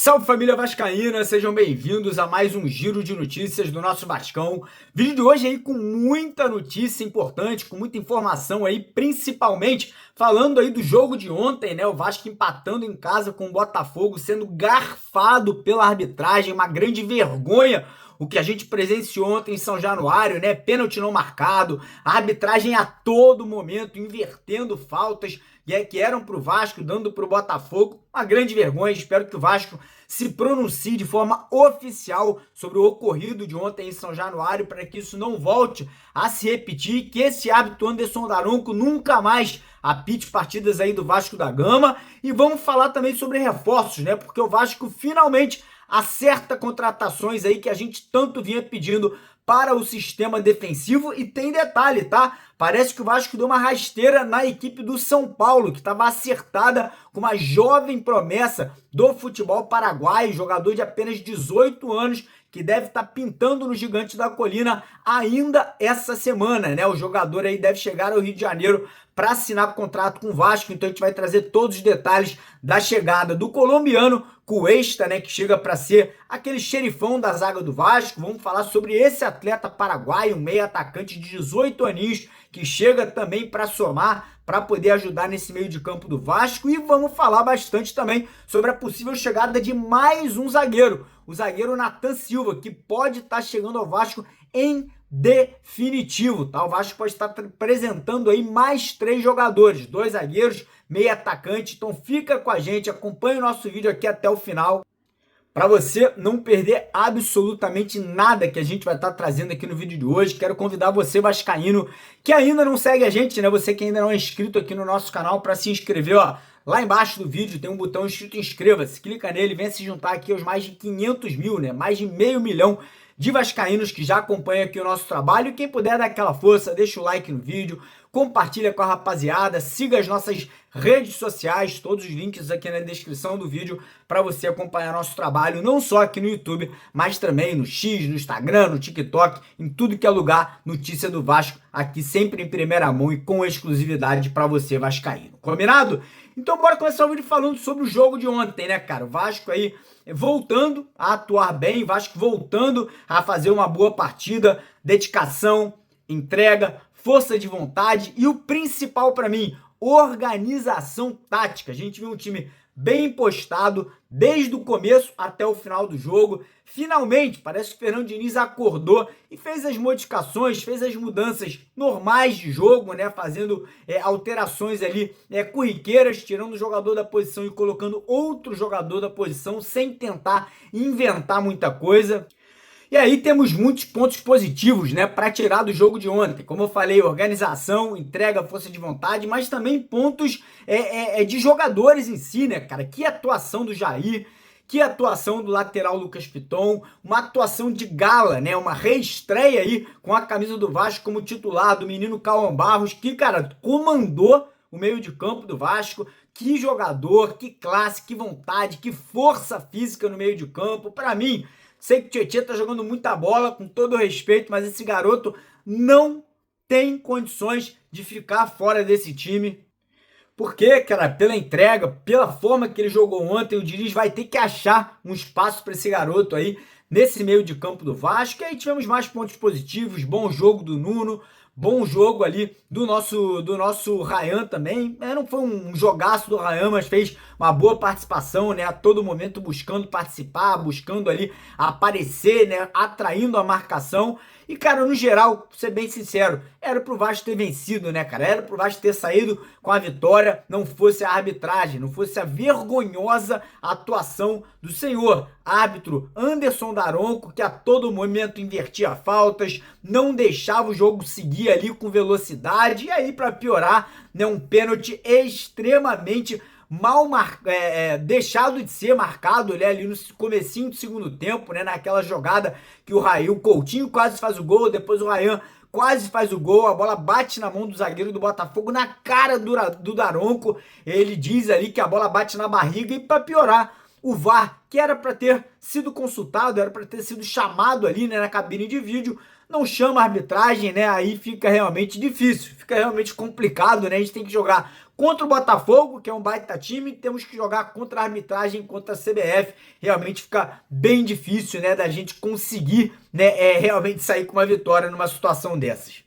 Salve família vascaína, sejam bem-vindos a mais um giro de notícias do nosso Vascão. Vídeo de hoje aí com muita notícia importante, com muita informação aí, principalmente falando aí do jogo de ontem, né? O Vasco empatando em casa com o Botafogo, sendo garfado pela arbitragem, uma grande vergonha o que a gente presenciou ontem em São Januário, né? Pênalti não marcado, a arbitragem a todo momento invertendo faltas que eram para o Vasco, dando para o Botafogo. Uma grande vergonha. Espero que o Vasco se pronuncie de forma oficial sobre o ocorrido de ontem em São Januário, para que isso não volte a se repetir, que esse árbitro Anderson Daronco nunca mais apite partidas aí do Vasco da Gama. E vamos falar também sobre reforços, né? Porque o Vasco finalmente acerta contratações aí que a gente tanto vinha pedindo para o sistema defensivo. E tem detalhe, tá? Parece que o Vasco deu uma rasteira na equipe do São Paulo, que estava acertada com uma jovem promessa do futebol paraguaio, jogador de apenas 18 anos, que deve estar pintando no Gigante da Colina ainda essa semana, né? O jogador aí deve chegar ao Rio de Janeiro para assinar contrato com o Vasco, então a gente vai trazer todos os detalhes da chegada do colombiano Cuesta, né, que chega para ser aquele xerifão da zaga do Vasco. Vamos falar sobre esse atleta paraguaio, um meio atacante de 18 aninhos, que chega também para somar, para poder ajudar nesse meio de campo do Vasco. E vamos falar bastante também sobre a possível chegada de mais um zagueiro, o zagueiro Nathan Silva, que pode estar chegando ao Vasco em definitivo, tá? O Vasco pode estar apresentando aí mais 3 jogadores, 2 zagueiros, meio atacante. Então fica com a gente, acompanha o nosso vídeo aqui até o final, para você não perder absolutamente nada que a gente vai estar trazendo aqui no vídeo de hoje. Quero convidar você, vascaíno, que ainda não segue a gente, né? Você que ainda não é inscrito aqui no nosso canal, para se inscrever, ó. Lá embaixo do vídeo tem um botão escrito inscreva-se. Clica nele e venha se juntar aqui aos mais de 500 mil, né? Mais de 500 mil de vascaínos que já acompanham aqui o nosso trabalho. E quem puder dar aquela força, deixa o like no vídeo, compartilha com a rapaziada, siga as nossas redes sociais, todos os links aqui na descrição do vídeo para você acompanhar nosso trabalho, não só aqui no YouTube, mas também no X, no Instagram, no TikTok, em tudo que é lugar, notícia do Vasco, aqui sempre em primeira mão e com exclusividade para você vascaíno. Combinado? Então bora começar o vídeo falando sobre o jogo de ontem, né, cara? O Vasco aí voltando a atuar bem, Vasco voltando a fazer uma boa partida, dedicação, entrega, força de vontade e o principal para mim, organização tática. A gente viu um time bem postado desde o começo até o final do jogo. Finalmente, parece que o Fernando Diniz acordou e fez as modificações, fez as mudanças normais de jogo, né? Fazendo alterações ali corriqueiras, tirando o jogador da posição e colocando outro jogador da posição, sem tentar inventar muita coisa. E aí temos muitos pontos positivos, né, para tirar do jogo de ontem. Como eu falei, organização, entrega, força de vontade, mas também pontos de jogadores em si, né, cara? Que atuação do Jair, que atuação do lateral Lucas Piton, uma atuação de gala, né? Uma reestreia aí com a camisa do Vasco como titular do menino Cauã Barros, que, cara, comandou o meio de campo do Vasco. Que jogador, que classe, que vontade, que força física no meio de campo. Para mim, sei que o Tietê tá jogando muita bola, com todo o respeito, mas esse garoto não tem condições de ficar fora desse time. Porque, cara, pela entrega, pela forma que ele jogou ontem, o Diniz vai ter que achar um espaço para esse garoto aí nesse meio de campo do Vasco. E aí tivemos mais pontos positivos, bom jogo do Nuno, bom jogo ali do nosso Ryan também. Não foi um jogaço do Ryan, mas fez uma boa participação, né? A todo momento buscando participar, buscando ali aparecer, né? Atraindo a marcação. E, cara, no geral, pra ser bem sincero, era pro Vasco ter vencido, né, cara? Era pro Vasco ter saído com a vitória, não fosse a arbitragem, não fosse a vergonhosa atuação do senhor árbitro Anderson Daronco, que a todo momento invertia faltas, não deixava o jogo seguir ali com velocidade. E aí, para piorar, né, um pênalti extremamente mal deixado de ser marcado, né, ali no comecinho do segundo tempo, né, naquela jogada que o Coutinho quase faz o gol, depois o Ryan quase faz o gol, a bola bate na mão do zagueiro do Botafogo, na cara do Daronco. Ele diz ali que a bola bate na barriga. E para piorar, o VAR, que era para ter sido consultado, era para ter sido chamado ali, né, na cabine de vídeo, não chama a arbitragem, né? Aí fica realmente difícil, fica realmente complicado, né? A gente tem que jogar contra o Botafogo, que é um baita time, temos que jogar contra a arbitragem, contra a CBF. Realmente fica bem difícil, né, da gente conseguir, né, realmente sair com uma vitória numa situação dessas.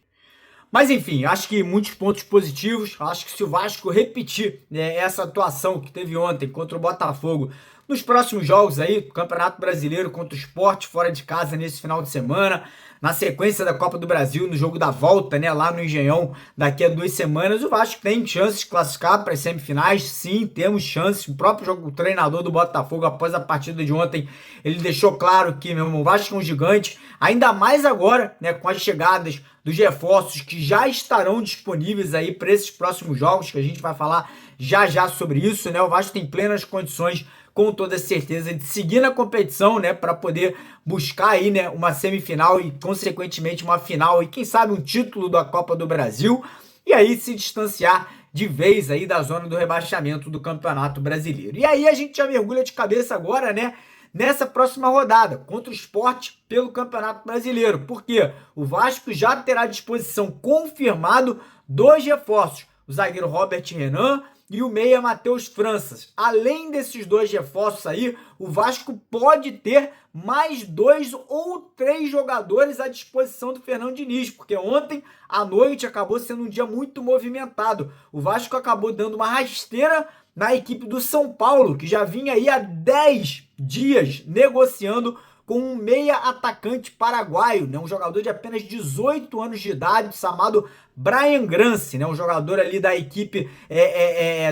Mas enfim, acho que muitos pontos positivos. Acho que se o Vasco repetir, né, essa atuação que teve ontem contra o Botafogo nos próximos jogos aí, Campeonato Brasileiro contra o Sport fora de casa nesse final de semana, na sequência da Copa do Brasil, no jogo da volta, né, lá no Engenhão, daqui a 2 semanas, o Vasco tem chances de classificar para as semifinais. Sim, temos chances. O próprio o treinador do Botafogo, após a partida de ontem, ele deixou claro que, meu irmão, o Vasco é um gigante, ainda mais agora, né, com as chegadas dos reforços que já estarão disponíveis aí para esses próximos jogos, que a gente vai falar já já sobre isso, né? O Vasco tem plenas condições, com toda certeza, de seguir na competição, né, para poder buscar aí, né, uma semifinal e consequentemente uma final e quem sabe um título da Copa do Brasil e aí se distanciar de vez aí da zona do rebaixamento do Campeonato Brasileiro. E aí a gente já mergulha de cabeça agora, né, nessa próxima rodada, contra o Sport pelo Campeonato Brasileiro, porque o Vasco já terá à disposição confirmado 2 reforços, o zagueiro Robert Renan e o meia Matheus França. Além desses 2 reforços aí, o Vasco pode ter mais 2 ou 3 jogadores à disposição do Fernando Diniz, porque ontem à noite acabou sendo um dia muito movimentado. O Vasco acabou dando uma rasteira na equipe do São Paulo, que já vinha aí há 10 dias negociando com um meia atacante paraguaio, né? Um jogador de apenas 18 anos de idade, chamado Brian Grance, né? Um jogador ali da equipe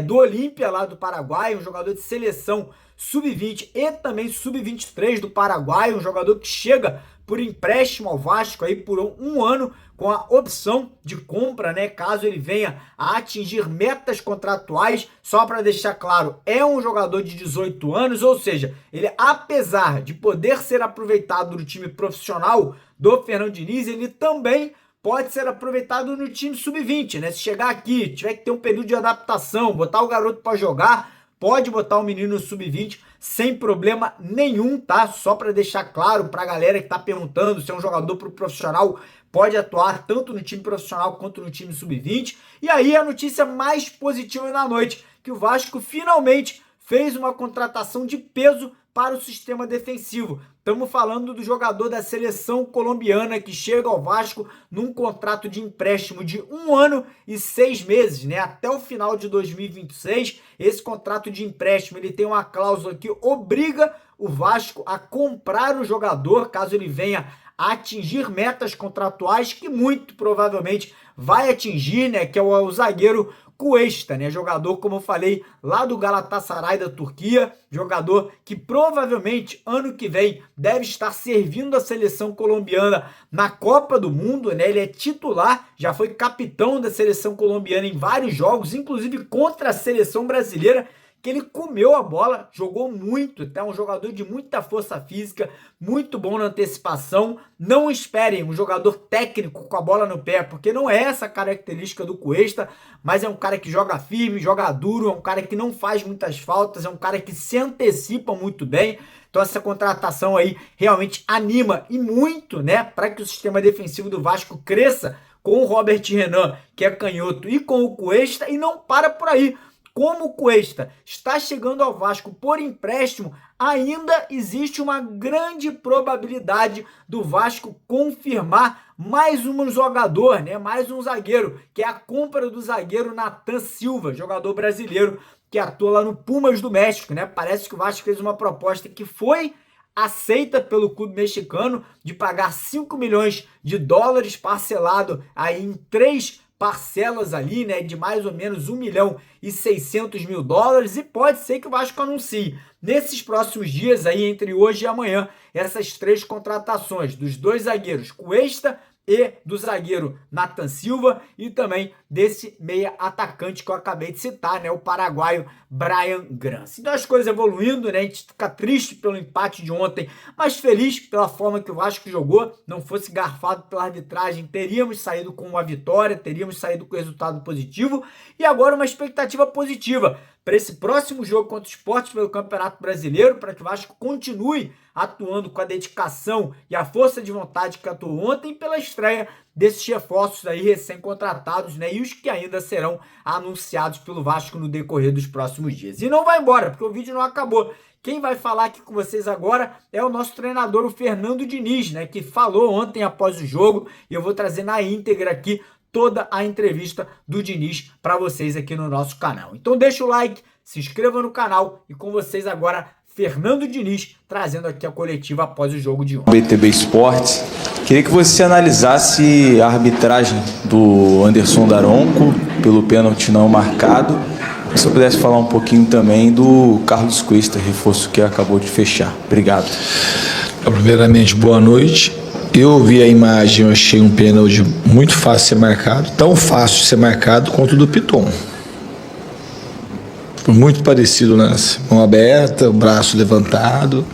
do Olímpia, lá do Paraguai, um jogador de seleção sub-20 e também sub-23 do Paraguai, um jogador que chega por empréstimo ao Vasco aí por um ano, com a opção de compra, né, caso ele venha a atingir metas contratuais. Só para deixar claro, é um jogador de 18 anos, ou seja, ele, apesar de poder ser aproveitado no time profissional do Fernando Diniz, ele também pode ser aproveitado no time sub-20, né? Se chegar aqui, tiver que ter um período de adaptação, botar o garoto para jogar, pode botar o menino no sub-20 sem problema nenhum, tá? Só para deixar claro para a galera que tá perguntando se é um jogador pro profissional, pode atuar tanto no time profissional quanto no time sub-20. E aí a notícia mais positiva da noite, que o Vasco finalmente fez uma contratação de peso para o sistema defensivo. Estamos falando do jogador da seleção colombiana que chega ao Vasco num contrato de empréstimo de 1 ano e 6 meses, né? Até o final de 2026. Esse contrato de empréstimo ele tem uma cláusula que obriga o Vasco a comprar o jogador caso ele venha a atingir metas contratuais, que muito provavelmente vai atingir, né? Que é o zagueiro Cuesta, né? Jogador, como eu falei, lá do Galatasaray da Turquia, jogador que provavelmente ano que vem deve estar servindo a seleção colombiana na Copa do Mundo, né? Ele é titular, já foi capitão da seleção colombiana em vários jogos, inclusive contra a seleção brasileira, que ele comeu a bola, jogou muito, tá? Um jogador de muita força física, muito bom na antecipação. Não esperem um jogador técnico com a bola no pé, porque não é essa a característica do Cuesta, mas é um cara que joga firme, joga duro, é um cara que não faz muitas faltas, é um cara que se antecipa muito bem. Então essa contratação aí realmente anima e muito, né, para que o sistema defensivo do Vasco cresça com o Robert Renan, que é canhoto, e com o Cuesta, e não para por aí. Como o Cuesta está chegando ao Vasco por empréstimo, ainda existe uma grande probabilidade do Vasco confirmar mais um jogador, né? Mais um zagueiro, que é a compra do zagueiro Nathan Silva, jogador brasileiro que atua lá no Pumas do México, né? Parece que o Vasco fez uma proposta que foi aceita pelo clube mexicano de pagar 5 milhões de dólares parcelado aí em 3 parcelas ali, né, de mais ou menos 1 milhão e 600 mil dólares, e pode ser que o Vasco anuncie nesses próximos dias aí, entre hoje e amanhã, essas 3 contratações dos 2 zagueiros, Cuesta e do zagueiro Nathan Silva, e também desse meia atacante que eu acabei de citar, né, o paraguaio Brian Grance. Então as coisas evoluindo, né, a gente fica triste pelo empate de ontem, mas feliz pela forma que o Vasco jogou. Não fosse garfado pela arbitragem, teríamos saído com uma vitória, teríamos saído com resultado positivo, e agora uma expectativa positiva. para esse próximo jogo contra o Sport pelo Campeonato Brasileiro, para que o Vasco continue atuando com a dedicação e a força de vontade que atuou ontem, pela estreia desses reforços aí recém-contratados, né? E os que ainda serão anunciados pelo Vasco no decorrer dos próximos dias. E não vai embora, porque o vídeo não acabou. Quem vai falar aqui com vocês agora é o nosso treinador, o Fernando Diniz, né? Que falou ontem após o jogo, e eu vou trazer na íntegra aqui toda a entrevista do Diniz para vocês aqui no nosso canal. Então deixa o like, se inscreva no canal e com vocês agora, Fernando Diniz, trazendo aqui a coletiva após o jogo de ontem. BTB Esportes. Queria que você analisasse a arbitragem do Anderson Daronco pelo pênalti não marcado. Se você pudesse falar um pouquinho também do Carlos Cuesta, reforço que acabou de fechar. Obrigado. Primeiramente, boa noite. Eu vi a imagem, eu achei um pênalti muito fácil de ser marcado, tão fácil de ser marcado quanto o do Piton. Foi muito parecido o lance. Mão aberta, o braço levantado.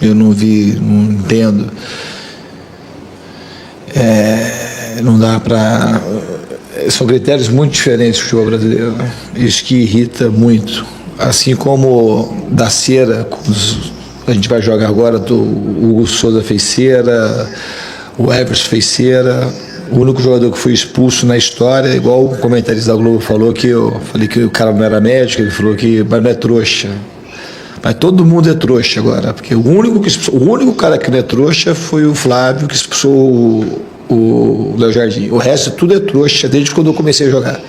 Eu não vi, não entendo. Não dá para... São critérios muito diferentes do futebol brasileiro, né? Isso que irrita muito. Assim como da cera, a gente vai jogar agora, o Hugo Souza fez cera, o Everson fez cera. O único jogador que foi expulso na história, igual o comentarista da Globo falou, que eu falei que o cara não era médico, ele falou que mas não é trouxa. Mas todo mundo é trouxa agora, porque o único cara que não é trouxa foi o Flávio, que expulsou o Léo Jardim. O resto tudo é trouxa, desde quando eu comecei a jogar.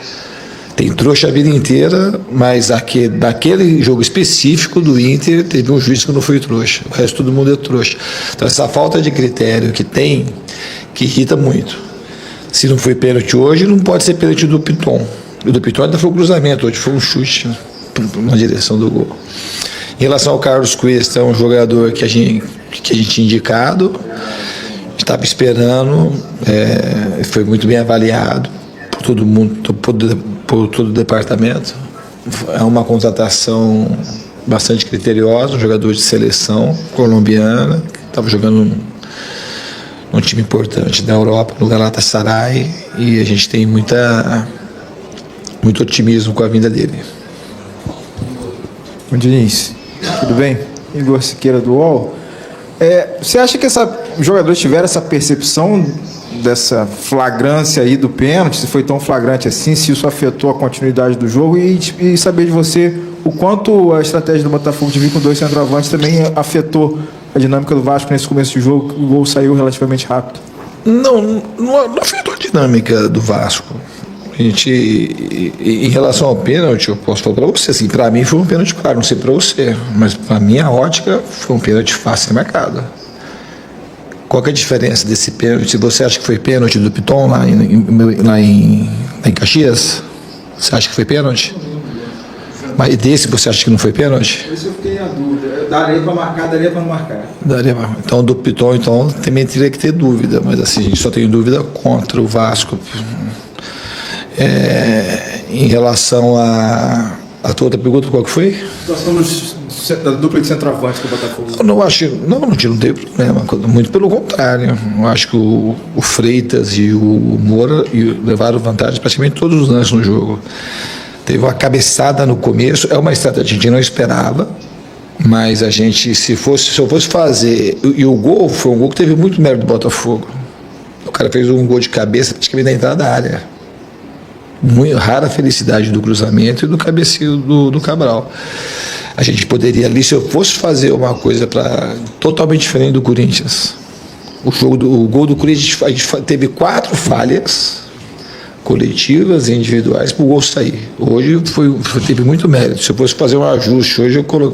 Tem trouxa a vida inteira, mas naquele jogo específico do Inter, teve um juiz que não foi trouxa. O resto todo mundo é trouxa. Então essa falta de critério que tem, que irrita muito. Se não foi pênalti hoje, não pode ser pênalti do Piton. O do Piton ainda foi um cruzamento, hoje foi um chute na direção do gol. Em relação ao Carlos Cuesta, é um jogador que a gente tinha indicado, estava esperando, foi muito bem avaliado por todo mundo, por todo o departamento. É uma contratação bastante criteriosa, um jogador de seleção colombiana, que estava jogando num time importante da Europa, no Galatasaray, e a gente tem muito otimismo com a vinda dele. Bom, Diniz, tudo bem? Igor Siqueira do UOL. Você acha que os jogadores tiveram essa percepção dessa flagrância aí do pênalti, se foi tão flagrante assim, se isso afetou a continuidade do jogo, e saber de você o quanto a estratégia do Botafogo de vir com dois centroavantes também afetou a dinâmica do Vasco nesse começo de jogo, o gol saiu relativamente rápido? Não afetou a dinâmica do Vasco. Em relação ao pênalti, eu posso falar para você, assim, para mim foi um pênalti claro, não sei para você, mas para minha ótica foi um pênalti fácil de marcado. Qual que é a diferença desse pênalti? Você acha que foi pênalti do Piton lá em Caxias? Você acha que foi pênalti? Mas desse você acha que não foi pênalti? Esse eu fiquei na dúvida. Daria para marcar, daria para não marcar. Daria para. Então, do Piton, também teria que ter dúvida, mas assim, a gente só tem dúvida contra o Vasco. Em relação a tua outra pergunta, qual que foi? Da dupla de centroavantes do Botafogo. Eu não acho, não tem problema, muito pelo contrário. Eu acho que o Freitas e o Moura levaram vantagem praticamente todos os lances no jogo. Teve uma cabeçada no começo, é uma estratégia que a gente não esperava, mas a gente, se eu fosse fazer, e o gol foi um gol que teve muito mérito do Botafogo. O cara fez um gol de cabeça praticamente na entrada da área. Muito rara felicidade do cruzamento e do cabeceio do Cabral. A gente poderia ali, se eu fosse fazer uma coisa totalmente diferente do Corinthians, o gol do Corinthians, a gente teve 4 falhas coletivas e individuais para o gol sair. Hoje teve muito mérito. Se eu fosse fazer um ajuste, hoje eu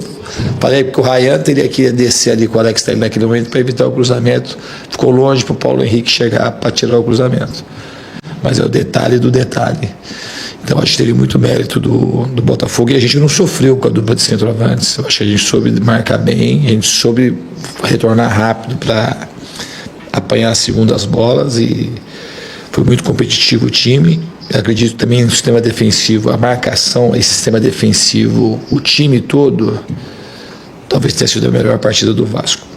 falei que o Ryan teria que descer ali com o Alex Telles naquele momento para evitar o cruzamento. Ficou longe para o Paulo Henrique chegar para tirar o cruzamento. Mas é o detalhe do detalhe. Então acho que teve muito mérito do Botafogo, e a gente não sofreu com a dupla de centroavantes. Eu acho que a gente soube marcar bem, a gente soube retornar rápido para apanhar as segundas bolas, e foi muito competitivo o time. Eu acredito também no sistema defensivo, a marcação, esse sistema defensivo, o time todo, talvez tenha sido a melhor partida do Vasco.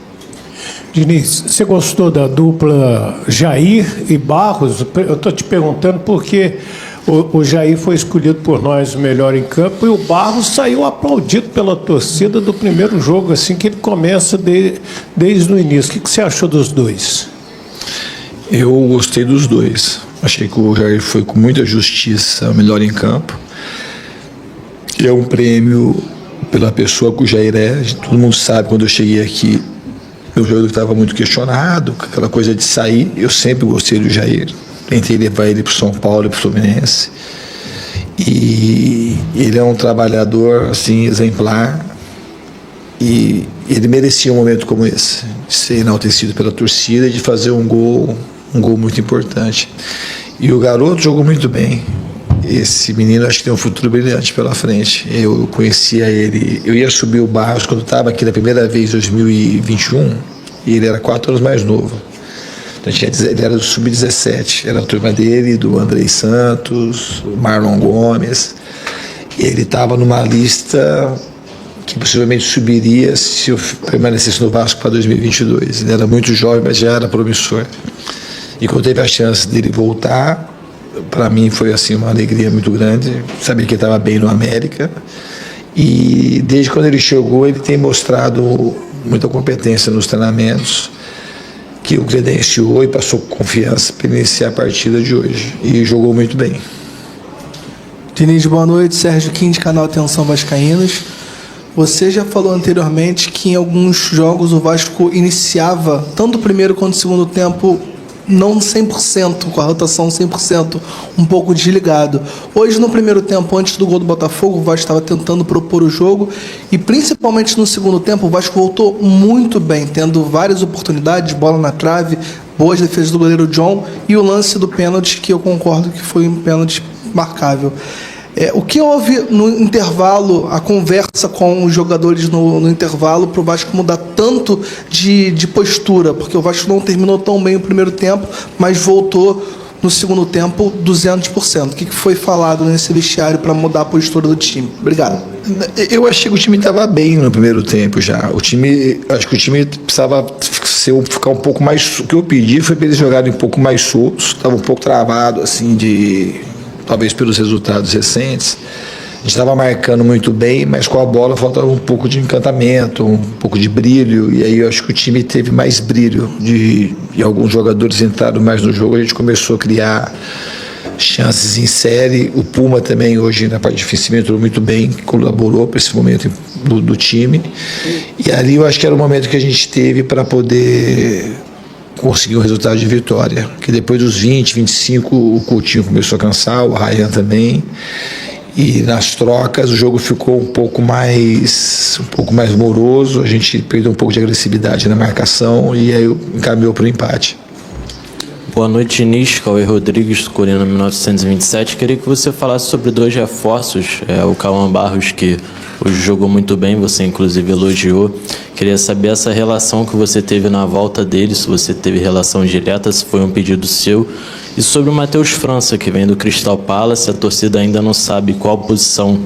Diniz, você gostou da dupla Jair e Barros? Eu estou te perguntando porque O Jair foi escolhido por nós o melhor em campo e o Barros saiu aplaudido pela torcida do primeiro jogo, assim que ele começa desde o início. O que você achou dos dois? Eu gostei dos dois. Achei que o Jair foi com muita justiça o melhor em campo. E é um prêmio pela pessoa que o Jair é. Todo mundo sabe, quando eu cheguei aqui, o jogador estava muito questionado, aquela coisa de sair. Eu sempre gostei do Jair. Tentei levar ele para o São Paulo e para o Fluminense. E ele é um trabalhador assim, exemplar. E ele merecia um momento como esse, de ser enaltecido pela torcida e de fazer um gol muito importante. E o garoto jogou muito bem. Esse menino acho que tem um futuro brilhante pela frente. Eu conhecia ele, eu ia subir o Barros quando estava aqui na primeira vez em 2021, e ele era 4 anos mais novo. Então, ele era do Sub-17, era a turma dele, do Andrei Santos, o Marlon Gomes. E ele estava numa lista que possivelmente subiria se eu permanecesse no Vasco para 2022. Ele era muito jovem, mas já era promissor. E quando teve a chance dele voltar, para mim foi assim uma alegria muito grande, saber que ele estava bem no América. E desde quando ele chegou, ele tem mostrado muita competência nos treinamentos, que o credenciou e passou confiança para iniciar a partida de hoje. E jogou muito bem. Diniz, boa noite. Sérgio Kim, de canal Atenção Vascaínos. Você já falou anteriormente que em alguns jogos o Vasco iniciava, tanto o primeiro quanto o segundo tempo, não 100%, com a rotação 100%, um pouco desligado. Hoje, no primeiro tempo, antes do gol do Botafogo, o Vasco estava tentando propor o jogo e, principalmente no segundo tempo, o Vasco voltou muito bem, tendo várias oportunidades, bola na trave, boas defesas do goleiro John e o lance do pênalti, que eu concordo que foi um pênalti marcável. O que houve no intervalo, a conversa com os jogadores no intervalo, para o Vasco mudar tanto de postura? Porque o Vasco não terminou tão bem o primeiro tempo, mas voltou no segundo tempo 200%. O que foi falado nesse vestiário para mudar a postura do time? Obrigado. Eu achei que o time estava bem no primeiro tempo já. Acho que o time precisava ficar um pouco mais... O que eu pedi foi para eles jogarem um pouco mais soltos, estava um pouco travado, assim, talvez pelos resultados recentes. A gente estava marcando muito bem, mas com a bola faltava um pouco de encantamento, um pouco de brilho, e aí eu acho que o time teve mais brilho, e alguns jogadores entraram mais no jogo, a gente começou a criar chances em série. O Puma também hoje na parte de defensiva entrou muito bem, colaborou para esse momento do time, e ali eu acho que era o momento que a gente teve para poder conseguiu o resultado de vitória, que depois dos 20, 25 o Coutinho começou a cansar, o Ryan também, e nas trocas o jogo ficou um pouco mais moroso, a gente perdeu um pouco de agressividade na marcação e aí encaminhou para o empate. Boa noite, Diniz. Cauê Rodrigues, do Corinthians 1927. Queria que você falasse sobre 2 reforços. O Cauã Barros, que hoje jogou muito bem, você inclusive elogiou. Queria saber essa relação que você teve na volta dele, se você teve relação direta, se foi um pedido seu. E sobre o Matheus França, que vem do Crystal Palace, a torcida ainda não sabe qual posição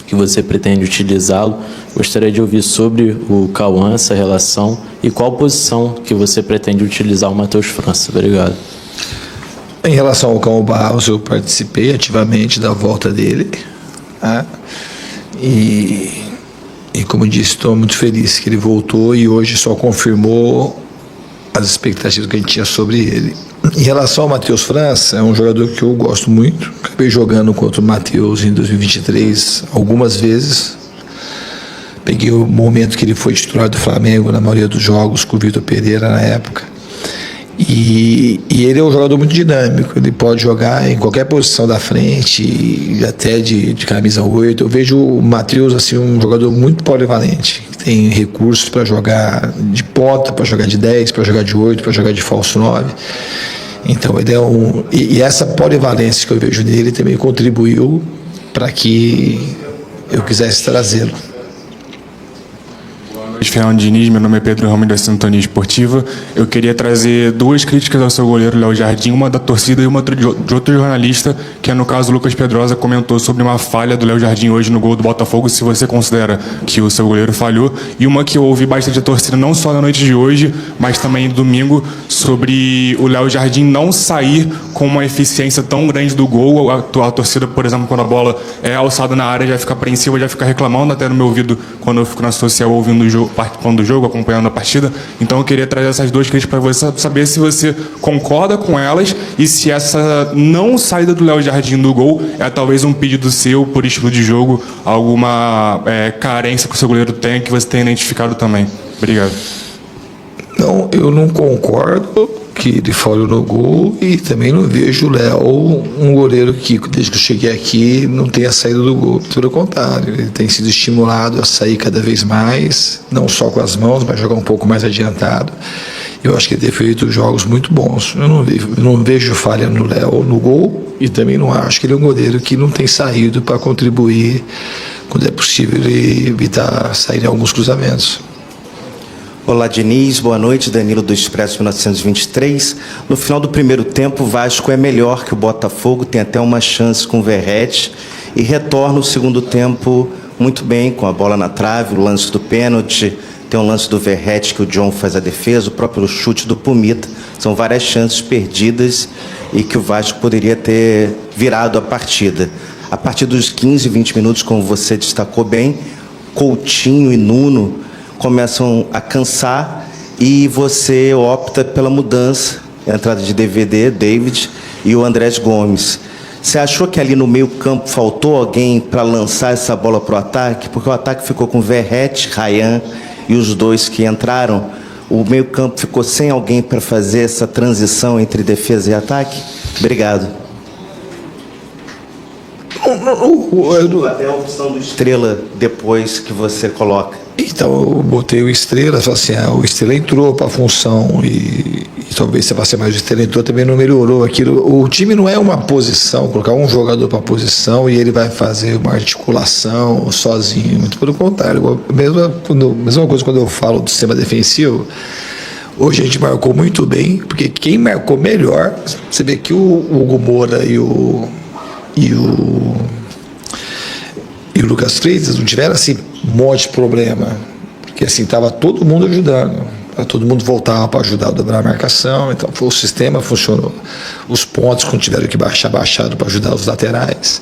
que você pretende utilizá-lo. Gostaria de ouvir sobre o Cauã, essa relação, e qual posição que você pretende utilizar o Matheus França. Obrigado. Em relação ao Cauã Barros, eu participei ativamente da volta dele, né? E como disse, estou muito feliz que ele voltou e hoje só confirmou as expectativas que a gente tinha sobre ele. Em relação ao Matheus França, é um jogador que eu gosto muito. Acabei jogando contra o Matheus em 2023 algumas vezes. Peguei o momento que ele foi titular do Flamengo na maioria dos jogos com o Vitor Pereira na época. E ele é um jogador muito dinâmico, ele pode jogar em qualquer posição da frente, até de camisa 8. Eu vejo o Matheus assim, um jogador muito polivalente, que tem recursos para jogar de ponta, para jogar de 10, para jogar de 8, para jogar de falso 9. Então ele é e essa polivalência que eu vejo nele também contribuiu para que eu quisesse trazê-lo. Fernando Diniz, meu nome é Pedro Ramos da Sintonia Esportiva. Eu queria trazer duas críticas ao seu goleiro Léo Jardim, uma da torcida e uma de outro jornalista, que é no caso o Lucas Pedrosa, comentou sobre uma falha do Léo Jardim hoje no gol do Botafogo, se você considera que o seu goleiro falhou, e uma que eu ouvi bastante a torcida, não só na noite de hoje, mas também no domingo, sobre o Léo Jardim não sair com uma eficiência tão grande do gol. A torcida, por exemplo, quando a bola é alçada na área, já fica apreensiva, já fica reclamando até no meu ouvido quando eu fico na social ouvindo o jogo, participando do jogo, acompanhando a partida. Então eu queria trazer essas duas críticas para você, saber se você concorda com elas e se essa não saída do Léo Jardim do gol é talvez um pedido seu por estilo de jogo, alguma carência que o seu goleiro tem, que você tenha identificado também. Obrigado. Não, eu não concordo que ele falhou no gol e também não vejo o Léo um goleiro que, desde que eu cheguei aqui, não tenha saído do gol. Pelo contrário, ele tem sido estimulado a sair cada vez mais, não só com as mãos, mas jogar um pouco mais adiantado. Eu acho que ele tem feito jogos muito bons. Eu não vejo falha no Léo no gol e também não acho que ele é um goleiro que não tem saído para contribuir quando é possível ele evitar sair em alguns cruzamentos. Olá, Diniz. Boa noite. Danilo do Expresso 1923. No final do primeiro tempo, o Vasco é melhor que o Botafogo, tem até uma chance com o Verratti e retorna o segundo tempo muito bem, com a bola na trave, o lance do pênalti, tem um lance do Verratti que o John faz a defesa, o próprio chute do Pumita. São várias chances perdidas e que o Vasco poderia ter virado a partida. A partir dos 15, 20 minutos, como você destacou bem, Coutinho e Nuno começam a cansar e você opta pela mudança, a entrada de DVD, David e o Andrés Gomes. Você achou que ali no meio campo faltou alguém para lançar essa bola para o ataque? Porque o ataque ficou com Verratti, Ryan e os dois que entraram. O meio campo ficou sem alguém para fazer essa transição entre defesa e ataque? Obrigado. Até a opção do Estrela depois que você coloca. Então eu botei o Estrela, falei assim, o Estrela entrou para a função e talvez se fosse mais o Estrela entrou, também não melhorou aquilo. O time não é uma posição, colocar um jogador para a posição e ele vai fazer uma articulação sozinho, muito pelo contrário. Mesma coisa quando eu falo do sistema defensivo, hoje a gente marcou muito bem, porque quem marcou melhor, você vê que o Hugo Moura e o Lucas Freitas não tiveram assim um monte de problema, porque assim estava todo mundo ajudando, todo mundo voltava para ajudar a dobrar a marcação, então o sistema funcionou. Os pontos, quando tiveram que baixaram para ajudar os laterais.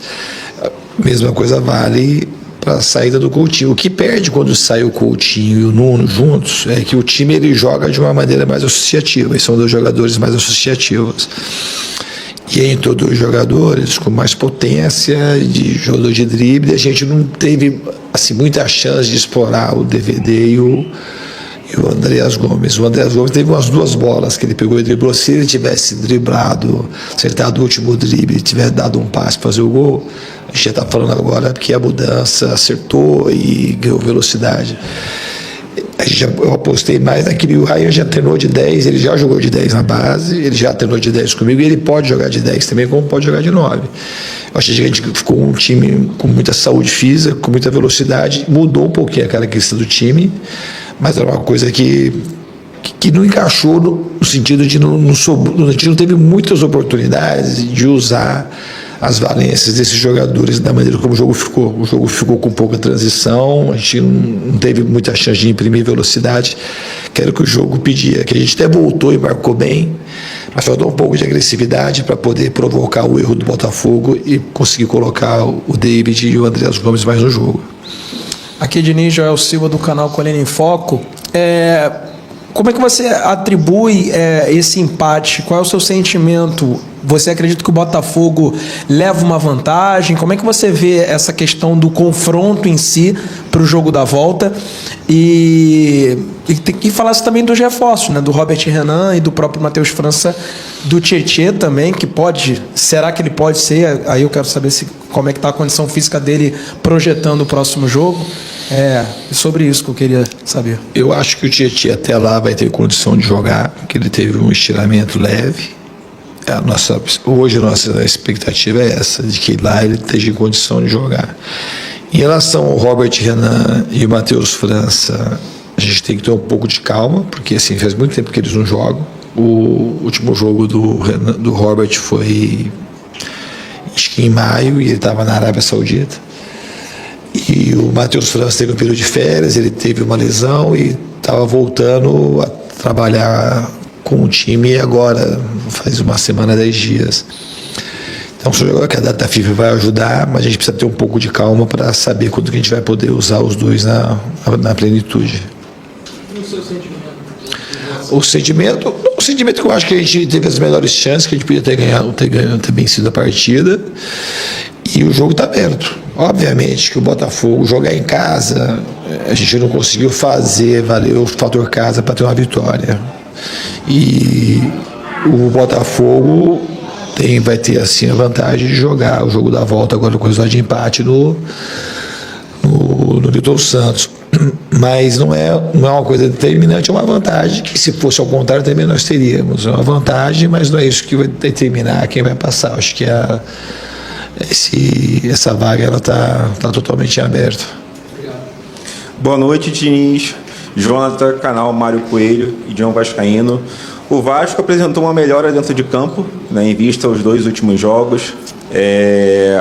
A mesma coisa vale para a saída do Coutinho. O que perde quando sai o Coutinho e o Nuno juntos é que o time ele joga de uma maneira mais associativa, eles são dois jogadores mais associativos. E aí entrou dois jogadores com mais potência, de jogador de drible, a gente não teve assim, muita chance de explorar o DVD e o Andreas Gomes. O Andreas Gomes teve umas duas bolas que ele pegou e driblou. Se ele tivesse driblado, acertado o último drible e tivesse dado um passe para fazer o gol, a gente já está falando agora que a mudança acertou e ganhou velocidade. Eu apostei mais naquele. O Ryan já treinou de 10, ele já jogou de 10 na base, ele já treinou de 10 comigo e ele pode jogar de 10 também, como pode jogar de 9. Eu achei que a gente ficou um time com muita saúde física, com muita velocidade, mudou um pouquinho a característica do time, mas era uma coisa que não encaixou no sentido de a gente não teve muitas oportunidades de usar as valências desses jogadores da maneira como o jogo ficou. O jogo ficou com pouca transição, a gente não teve muita chance de imprimir velocidade, que era o que o jogo pedia, que a gente até voltou e marcou bem, mas faltou um pouco de agressividade para poder provocar o erro do Botafogo e conseguir colocar o David e o Andreas Gomes mais no jogo. Aqui Diniz, Joel Silva do canal Colina em Foco. Como é que você atribui esse empate? Qual é o seu sentimento? Você acredita que o Botafogo leva uma vantagem? Como é que você vê essa questão do confronto em si para o jogo da volta? E falasse também dos reforços, né? Do Robert Renan e do próprio Matheus França, do Tietê também, que pode... Será que ele pode ser? Aí eu quero saber como é que está a condição física dele projetando o próximo jogo. Sobre isso que eu queria saber. Eu acho que o Tietê até lá vai ter condição de jogar, porque ele teve um estiramento leve. Hoje a nossa expectativa é essa, de que lá ele esteja em condição de jogar. Em relação ao Robert Renan e o Matheus França, gente tem que ter um pouco de calma, porque assim, faz muito tempo que eles não jogam. O último jogo do Robert foi, acho que em maio, e ele estava na Arábia Saudita. E o Matheus França teve um período de férias, ele teve uma lesão e estava voltando a trabalhar com o time agora, faz uma semana, 10 dias. Então, que a data da FIFA vai ajudar, mas a gente precisa ter um pouco de calma para saber quando que a gente vai poder usar os dois na plenitude. E o seu sentimento? O sentimento que eu acho que a gente teve as melhores chances, que a gente podia ter ganhado, ter vencido a partida, e o jogo está aberto. Obviamente que o Botafogo jogar em casa, a gente não conseguiu fazer valer o fator casa para ter uma vitória. E o Botafogo vai ter assim a vantagem de jogar o jogo da volta agora com o resultado de empate no Newton Santos. Mas não é uma coisa determinante, é uma vantagem que, se fosse ao contrário, também nós teríamos. É uma vantagem, mas não é isso que vai determinar quem vai passar. Acho que essa vaga está totalmente aberta. Boa noite, Diniz, Jonathan, canal Mário Coelho e João Vascaíno. O Vasco apresentou uma melhora dentro de campo, né, em vista aos 2 últimos jogos.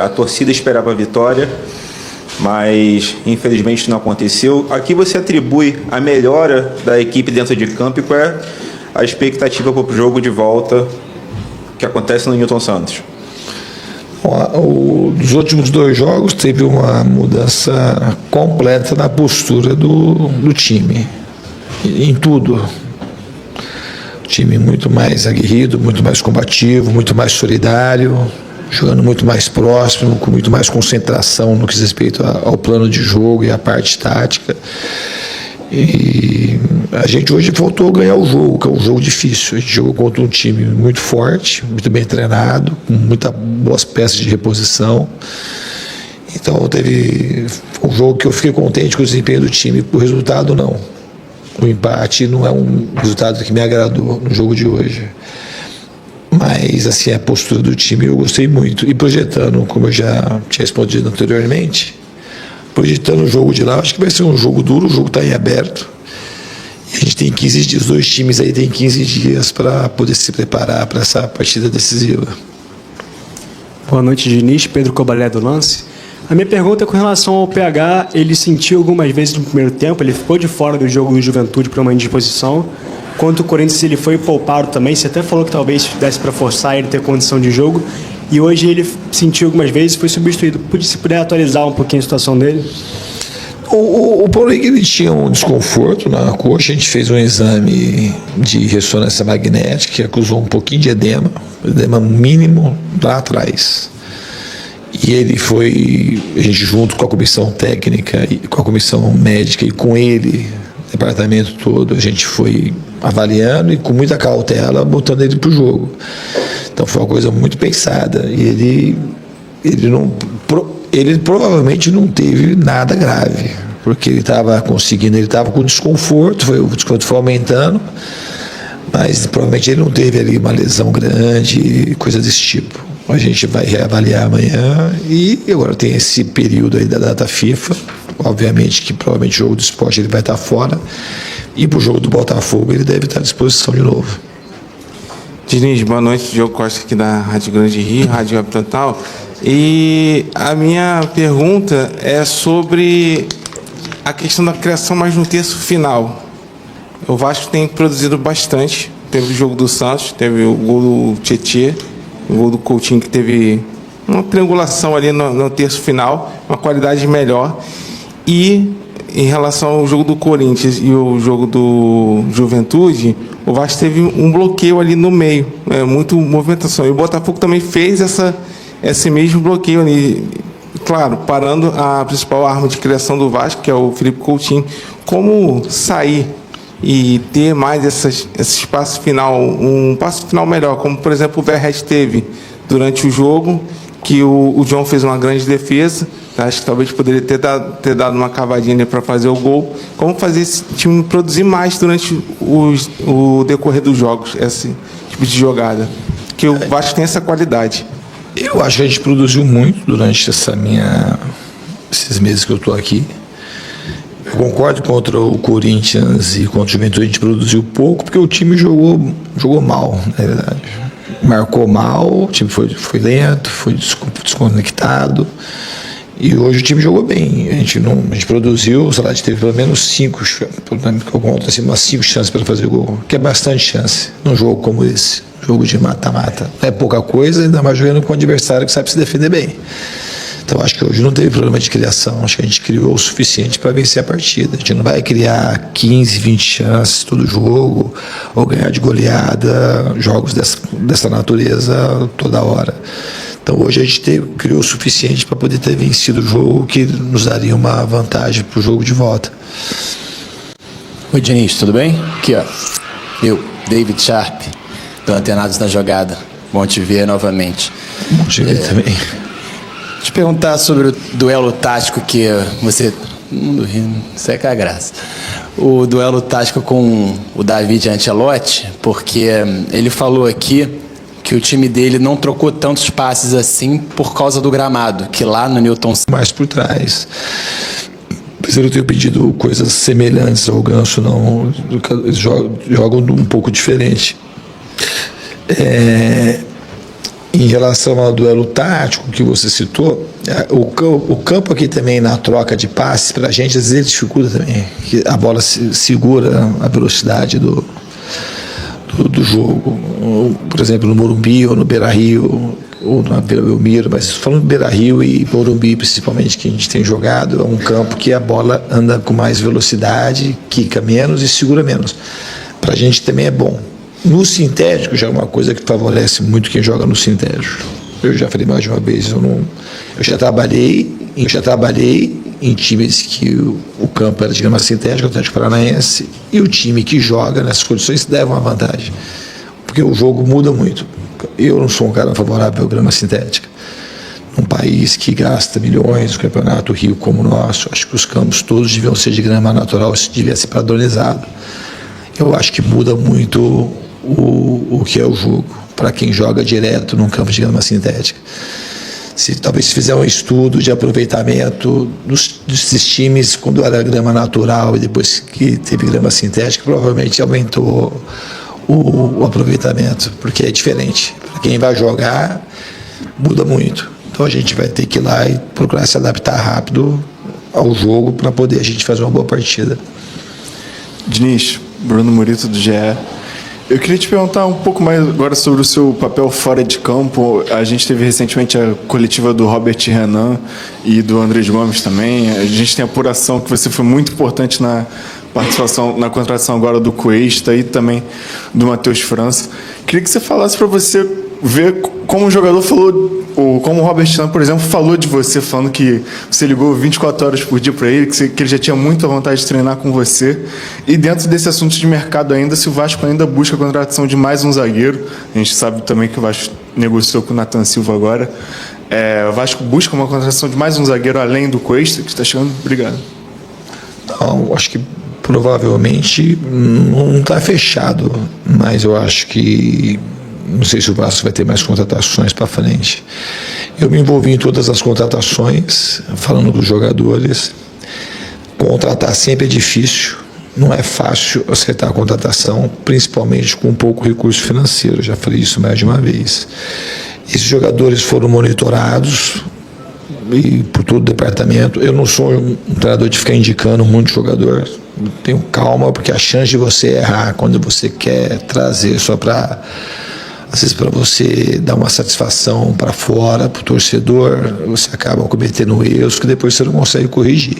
A torcida esperava a vitória, mas infelizmente não aconteceu. Aqui você atribui a melhora da equipe dentro de campo e qual é a expectativa para o jogo de volta que acontece no Newton Santos? Dos últimos 2 jogos teve uma mudança completa na postura do time, em tudo. O time muito mais aguerrido, muito mais combativo, muito mais solidário, jogando muito mais próximo, com muito mais concentração no que diz respeito ao plano de jogo e à parte tática. E a gente hoje voltou a ganhar o jogo, que é um jogo difícil. A gente jogou contra um time muito forte, muito bem treinado, com muitas boas peças de reposição. Então teve um jogo que eu fiquei contente com o desempenho do time. O resultado não. O empate não é um resultado que me agradou no jogo de hoje. Mas assim, a postura do time eu gostei muito. E projetando, como eu já tinha respondido anteriormente, projetando o jogo de lá, acho que vai ser um jogo duro, o jogo está em aberto. E a gente tem 15 dias, os 2 times aí têm 15 dias para poder se preparar para essa partida decisiva. Boa noite, Diniz. Pedro Cobalé do Lance. A minha pergunta é com relação ao PH. Ele sentiu algumas vezes no primeiro tempo, ele ficou de fora do jogo do Juventude por uma indisposição. Quanto o Corinthians, ele foi poupado também. Você até falou que talvez desse para forçar ele ter condição de jogo. E hoje ele sentiu algumas vezes e foi substituído. Se puder atualizar um pouquinho a situação dele? O Paulo ele tinha um desconforto na coxa. A gente fez um exame de ressonância magnética que acusou um pouquinho de edema mínimo lá atrás. E ele foi, a gente junto com a comissão técnica, com a comissão médica e com ele, o departamento todo, a gente foi avaliando e com muita cautela botando ele para o jogo. Então foi uma coisa muito pensada. E ele provavelmente não teve nada grave, porque ele estava com desconforto, o desconforto foi aumentando, mas provavelmente ele não teve ali uma lesão grande, coisa desse tipo. A gente vai reavaliar amanhã e agora tem esse período aí da data FIFA. Obviamente que provavelmente o jogo do Sport ele vai estar fora e para o jogo do Botafogo ele deve estar à disposição de novo. Diniz, boa noite. Diogo Costa aqui da Rádio Grande Rio, Rádio Web Total. E a minha pergunta é sobre a questão da criação mais no terço final. O Vasco tem produzido bastante. Teve o jogo do Santos, teve o gol do Tietê, o gol do Coutinho, que teve uma triangulação ali no terço final, uma qualidade melhor. E em relação ao jogo do Corinthians e o jogo do Juventude, o Vasco teve um bloqueio ali no meio, muito movimentação. E o Botafogo também fez esse mesmo bloqueio ali, claro, parando a principal arma de criação do Vasco, que é o Felipe Coutinho. Como sair e ter mais esse espaço final, um passo final melhor, como por exemplo o Verret teve durante o jogo, que o John fez uma grande defesa, acho que talvez poderia ter dado uma cavadinha para fazer o gol. Como fazer esse time produzir mais durante o decorrer dos jogos, esse tipo de jogada, que o Vasco tem essa qualidade? Eu acho que a gente produziu muito durante esses meses que eu estou aqui. Eu concordo contra o Corinthians e contra o Juventude, a gente produziu pouco, porque o time jogou mal, na verdade. Marcou mal, o time foi lento, foi desconectado. E hoje o time jogou bem. A gente produziu, o Salati teve pelo menos 5 chances para fazer gol, que é bastante chance num jogo como esse, jogo de mata-mata. Não é pouca coisa, ainda mais jogando com um adversário que sabe se defender bem. Então acho que hoje não teve problema de criação, acho que a gente criou o suficiente para vencer a partida. A gente não vai criar 15, 20 chances todo jogo, ou ganhar de goleada, jogos dessa natureza toda hora. Então hoje a gente criou o suficiente para poder ter vencido o jogo, que nos daria uma vantagem para o jogo de volta. Oi, Diniz, tudo bem? Aqui, ó. Eu, David Sharp, do Antenados na Jogada. Bom te ver novamente. Bom te ver também. Te perguntar sobre o duelo tático que você... Isso é que é a graça. O duelo tático com o David Ancelotti, porque ele falou aqui que o time dele não trocou tantos passes assim por causa do gramado, que lá no Newton... Mais por trás. Apesar de eu ter pedido coisas semelhantes ao Ganso, não, eles jogam um pouco diferente. Em relação ao duelo tático que você citou, o campo aqui também na troca de passes, para a gente, às vezes ele dificulta também, que a bola segura a velocidade do jogo. Por exemplo, no Morumbi ou no Beira-Rio, ou na Vila Belmiro, mas falando do Beira-Rio e Morumbi principalmente, que a gente tem jogado, é um campo que a bola anda com mais velocidade, quica menos e segura menos. Para a gente também é bom. No sintético já é uma coisa que favorece muito quem joga no sintético. Eu já falei mais de uma vez, eu já trabalhei em times que o campo era de grama sintética, o Atlético Paranaense, e o time que joga nessas condições leva uma vantagem, porque o jogo muda muito. Eu não sou um cara favorável à grama sintética. Num país que gasta milhões, no campeonato Rio como o nosso, acho que os campos todos deviam ser de grama natural, isso devia ser padronizado. Eu acho que muda muito o que é o jogo para quem joga direto num campo de grama sintética. Talvez se fizer um estudo de aproveitamento desses times quando era grama natural e depois que teve grama sintética, provavelmente aumentou o aproveitamento, porque é diferente. Para quem vai jogar, muda muito. Então a gente vai ter que ir lá e procurar se adaptar rápido ao jogo para poder a gente fazer uma boa partida. Diniz, Bruno Murito do GE. Eu queria te perguntar um pouco mais agora sobre o seu papel fora de campo. A gente teve recentemente a coletiva do Robert Renan e do Andrés Gomes também. A gente tem a apuração que você foi muito importante na participação, na contratação agora do Cuesta e também do Matheus França. Queria que você falasse para você ver como o jogador falou, ou como o Robert Renan, por exemplo, falou de você, falando que você ligou 24 horas por dia para ele, que ele já tinha muita vontade de treinar com você. E dentro desse assunto de mercado ainda, se o Vasco ainda busca a contratação de mais um zagueiro, a gente sabe também que o Vasco negociou com o Nathan Silva agora, o Vasco busca uma contratação de mais um zagueiro além do Cuesta, que está chegando. Obrigado. Não, acho que provavelmente não está fechado, mas eu acho que não sei se o Vasco vai ter mais contratações para frente. Eu me envolvi em todas as contratações, falando dos jogadores. Contratar sempre é difícil, não é fácil acertar a contratação, principalmente com pouco recurso financeiro, já falei isso mais de uma vez. Esses jogadores foram monitorados e por todo o departamento. Eu não sou um treinador de ficar indicando muito jogador, tenho calma, porque a chance de você errar quando você quer trazer só para... às vezes para você dar uma satisfação para fora, para o torcedor, você acaba cometendo erros que depois você não consegue corrigir.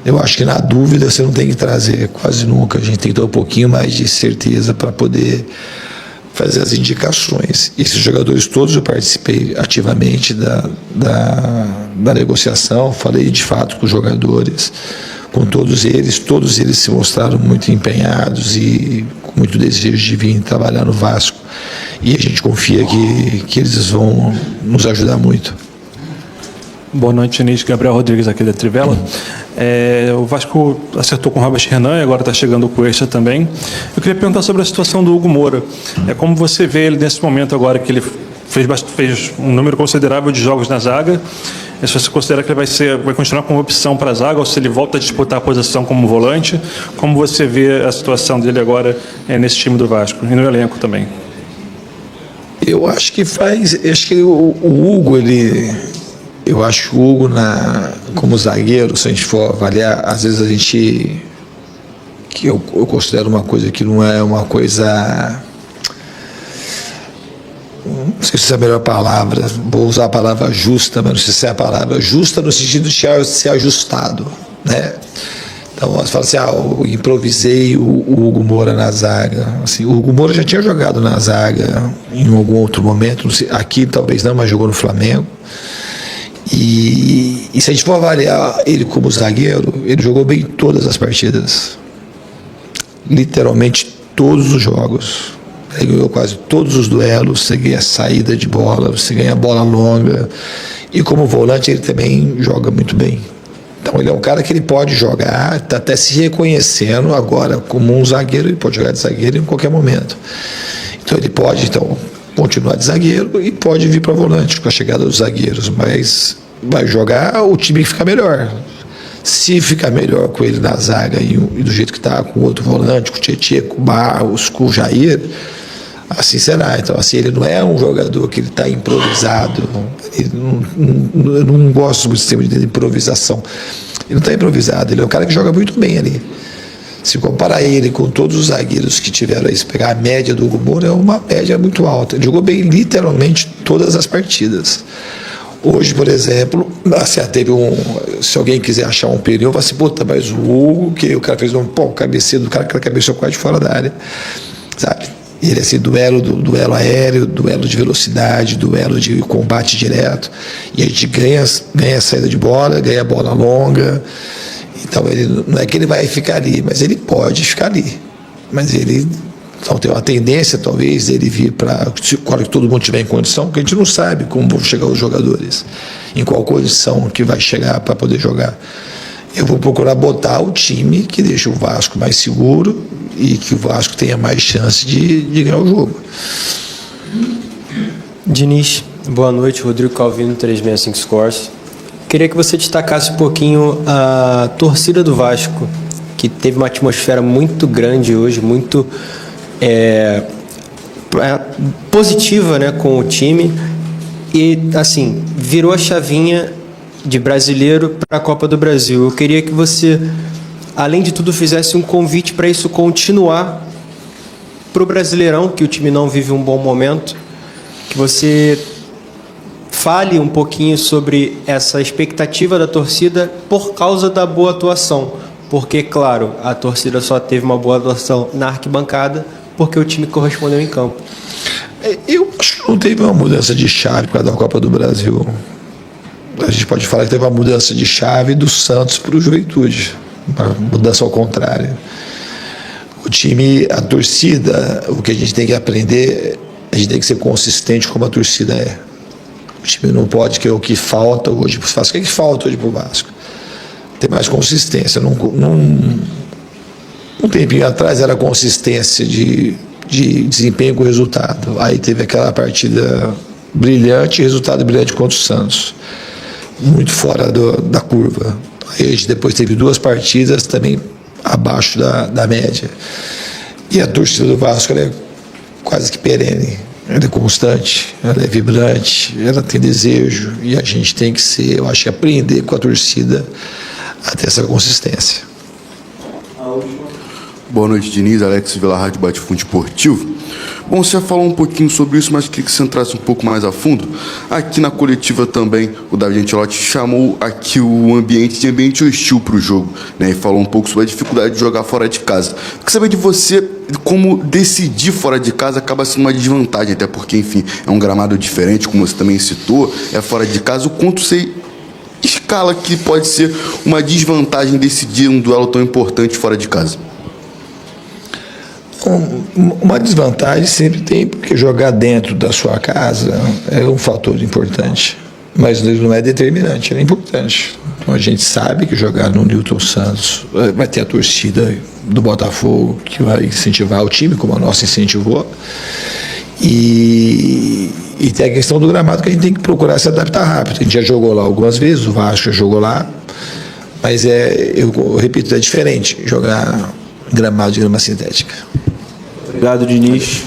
Eu acho que na dúvida você não tem que trazer quase nunca, a gente tem que ter um pouquinho mais de certeza para poder fazer as indicações. Esses jogadores todos eu participei ativamente da negociação, falei de fato com os jogadores, com todos eles se mostraram muito empenhados e com muito desejo de vir trabalhar no Vasco. E a gente confia que eles vão nos ajudar muito. Boa noite, Diniz. Gabriel Rodrigues aqui da Trivela. O Vasco acertou com o Robert Renan e agora está chegando o Cuesta também. Eu queria perguntar sobre a situação do Hugo Moura. Como você vê ele nesse momento agora que ele fez um número considerável de jogos na zaga Se você considera que ele vai continuar como opção para a zaga ou se ele volta a disputar a posição como volante, como você vê a situação dele agora nesse time do Vasco e no elenco também? Eu acho que o Hugo, eu acho o Hugo como zagueiro, se a gente for avaliar, às vezes que eu considero uma coisa que não é uma coisa, não sei se é a melhor palavra, vou usar a palavra justa, mas não sei se é a palavra justa no sentido de ser ajustado, né? Então, você fala assim, eu improvisei o Hugo Moura na zaga. Assim, o Hugo Moura já tinha jogado na zaga em algum outro momento, não sei, aqui talvez não, mas jogou no Flamengo. E se a gente for avaliar ele como zagueiro, ele jogou bem todas as partidas. Literalmente todos os jogos. Ele ganhou quase todos os duelos, você ganha saída de bola, você ganha bola longa. E como volante ele também joga muito bem. Então ele é um cara que ele pode jogar, está até se reconhecendo agora como um zagueiro, ele pode jogar de zagueiro em qualquer momento. Então ele pode continuar de zagueiro e pode vir para volante com a chegada dos zagueiros, mas vai jogar, o time fica melhor. Se ficar melhor com ele na zaga e do jeito que está, com o outro volante, com o Tietchan, com o Barros, com o Jair, assim será. Então, assim, ele não é um jogador que ele está improvisado. Eu não gosto muito desse de improvisação. Ele não está improvisado, ele é um cara que joga muito bem ali. Se comparar ele com todos os zagueiros que tiveram aí, se pegar a média do Hugo Moura, é uma média muito alta. Ele jogou bem literalmente todas as partidas. Hoje, por exemplo, se alguém quiser achar um pneu, vai assim, puta, mas o Hugo, que o cara fez cabeceio do cara que cabeceou quase fora da área, sabe? E ele assim, duelo aéreo, duelo de velocidade, duelo de combate direto, e a gente ganha a saída de bola, ganha a bola longa. Então ele não é que ele vai ficar ali, mas ele pode ficar ali. Mas ele tem uma tendência, talvez, dele vir para quando todo mundo estiver em condição, porque a gente não sabe como vão chegar os jogadores, em qual condição que vai chegar para poder jogar. Eu vou procurar botar o time que deixa o Vasco mais seguro e que o Vasco tenha mais chance de ganhar o jogo. Diniz, boa noite. Rodrigo Calvino, 365 Scores. Queria que você destacasse um pouquinho a torcida do Vasco, que teve uma atmosfera muito grande hoje, muito positiva, né, com o time. E, assim, virou a chavinha de brasileiro para a Copa do Brasil. Eu queria que você, além de tudo, fizesse um convite para isso continuar para o Brasileirão, que o time não vive um bom momento, que você fale um pouquinho sobre essa expectativa da torcida por causa da boa atuação, porque, claro, a torcida só teve uma boa atuação na arquibancada porque o time correspondeu em campo. Eu acho que não teve uma mudança de chave para a Copa do Brasil. A gente pode falar que teve uma mudança de chave do Santos para o Juventude, uma mudança ao contrário. O time, a torcida, o que a gente tem que aprender, a gente tem que ser consistente como a torcida é. O time não pode, que é o que falta hoje para o Vasco. O que falta hoje para o Vasco? Ter mais consistência. Um tempinho atrás era consistência de desempenho com resultado. Aí teve aquela partida brilhante, resultado brilhante contra o Santos. Muito fora da curva. Aí a gente depois teve 2 partidas também abaixo da média. E a torcida do Vasco ela é quase que perene. Ela é constante, ela é vibrante, ela tem desejo. E a gente tem que eu acho que aprender com a torcida a ter essa consistência. Boa noite, Diniz. Alex Vila, Rádio Bate-Fundo Esportivo. Bom, você já falou um pouquinho sobre isso, mas queria que você entrasse um pouco mais a fundo. Aqui na coletiva também, o David Ancelotti chamou aqui o ambiente de ambiente hostil para o jogo, né? E falou um pouco sobre a dificuldade de jogar fora de casa. Eu queria saber de você como decidir fora de casa acaba sendo uma desvantagem, até porque, enfim, é um gramado diferente, como você também citou, é fora de casa. O quanto você escala que pode ser uma desvantagem decidir um duelo tão importante fora de casa? Uma desvantagem sempre tem, porque jogar dentro da sua casa é um fator importante, mas não é determinante, é importante. Então a gente sabe que jogar no Newton Santos vai ter a torcida do Botafogo que vai incentivar o time, como a nossa incentivou, e E tem a questão do gramado que a gente tem que procurar se adaptar rápido. A gente já jogou lá algumas vezes, o Vasco já jogou lá, mas eu repito, é diferente jogar gramado de grama sintética. Obrigado, Diniz.